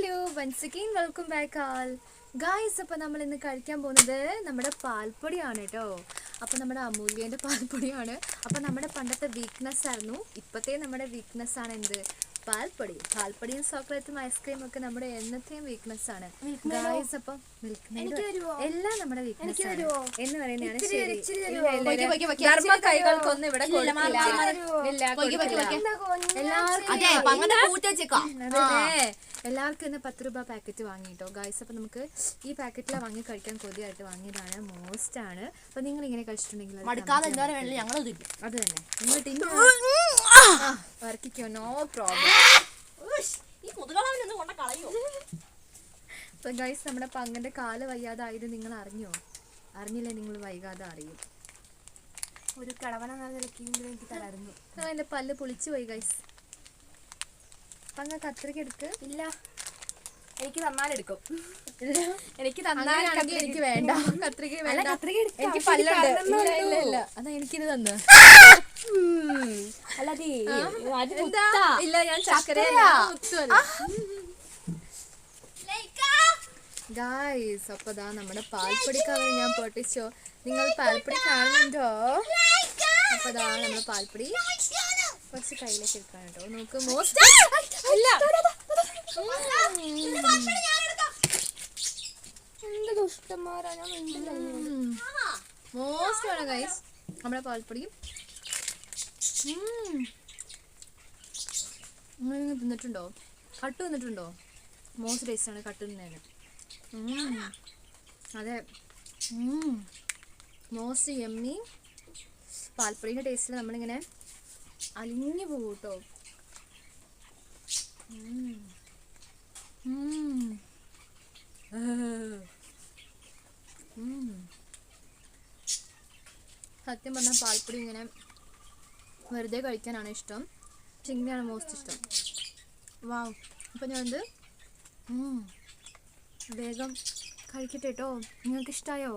Hello once again welcome back all guys. അപ്പോൾ നമ്മൾ ഇന്ന് കഴിക്കാൻ പോകുന്നത് നമ്മുടെ പാൽപ്പൊടിയാണ് കേട്ടോ. അപ്പോൾ നമ്മുടെ അമൂല്യേൻ്റെ പാൽപ്പൊടിയാണ്. അപ്പോൾ നമ്മുടെ പണ്ടത്തെ വീക്ക്നെസ് ആയിരുന്നു, ഇപ്പോഴത്തെ നമ്മുടെ വീക്ക്നെസ് ആണ് എന്ത്? പാൽപ്പൊടിയും ചോക്ലേറ്റും ഐസ്ക്രീമും ഒക്കെ നമ്മുടെ എന്നത്തെയും വീക്ക്നെസ് ആണ് ഗായ്സ്. അപ്പം എല്ലാം നമ്മുടെ വീക്ക്നെസ് ആണ് എന്ന് പറയുന്നതാണ് ശരി. കൈകൾക്കൊന്നും ഇവിടെ എല്ലാവർക്കും ഇന്ന് 10 രൂപ പാക്കറ്റ് വാങ്ങിട്ടോ ഗായ്സ്. അപ്പം നമുക്ക് ഈ പാക്കറ്റിലാണ് വാങ്ങി കഴിക്കാൻ കൊതിയായിട്ട് വാങ്ങിയതാണ്. മോസ്റ്റ് ആണ്. അപ്പം നിങ്ങൾ ഇങ്ങനെ കഴിച്ചിട്ടുണ്ടെങ്കിൽ അത് തന്നെ നിങ്ങൾ വർക്കിക്കോ, നോ പ്രോബ്ലം. അപ്പം ഗായ്സ്, നമ്മുടെ പങ്കന്റെ കാല് വയ്യാതായത് നിങ്ങൾ അറിഞ്ഞോ? അറിഞ്ഞില്ലേ? നിങ്ങൾ വൈകാതെ അറിയും. ഒരു കളവന എനിക്ക് തരായിരുന്നു. എൻ്റെ പല്ല് പൊളിച്ചു പോയി ഗൈസ്. പങ്ക കത്രിക എടുക്ക്. ഇല്ല, എനിക്ക് തന്നാലെടുക്കും. എനിക്ക് എനിക്ക് വേണ്ട കത്രിക, വേണ്ട എനിക്ക് പല്ലുണ്ട്. ഇല്ല അതാ എനിക്കിത് തന്നു. ഇല്ല, ഞാൻ ചക്കര ഗായ്സ്. അപ്പൊ ദാ നമ്മുടെ പാൽപ്പൊടി കവർ ഞാൻ പൊട്ടിച്ചോ. നിങ്ങൾ പാൽപ്പൊടി കാണുന്നുണ്ടോ? അപ്പൊ ദാ നമ്മുടെ പാൽപ്പൊടി കുറച്ച് കയ്യിലേക്ക് എടുക്കാൻ കേട്ടോ. നമുക്ക് മോസ്റ്റ് മോസ്റ്റ് ആണ് ഗൈസ് നമ്മുടെ പാൽപ്പൊടി. തിന്നിട്ടുണ്ടോ? കട്ട് തിന്നിട്ടുണ്ടോ? മോസ്റ്റ് ടേസ്റ്റ് ആണ് കട്ട് തിന്നേന്. അതെ, മോസ്റ്റ് യമ്മി പാൽപ്പൊടിയുടെ ടേസ്റ്റിൽ നമ്മളിങ്ങനെ അലിഞ്ഞു പോകും കേട്ടോ. സത്യം പറഞ്ഞാൽ പാൽപ്പൊടി ഇങ്ങനെ വെറുതെ കഴിക്കാനാണ് ഇഷ്ടം. പക്ഷെ ഇങ്ങനെയാണ് മോസ്റ്റ് ഇഷ്ടം. വാവ്. അപ്പം ഞാനെന്ത് വേഗം കഴിക്കട്ടെ കേട്ടോ. നിങ്ങൾക്ക് ഇഷ്ടമായോ?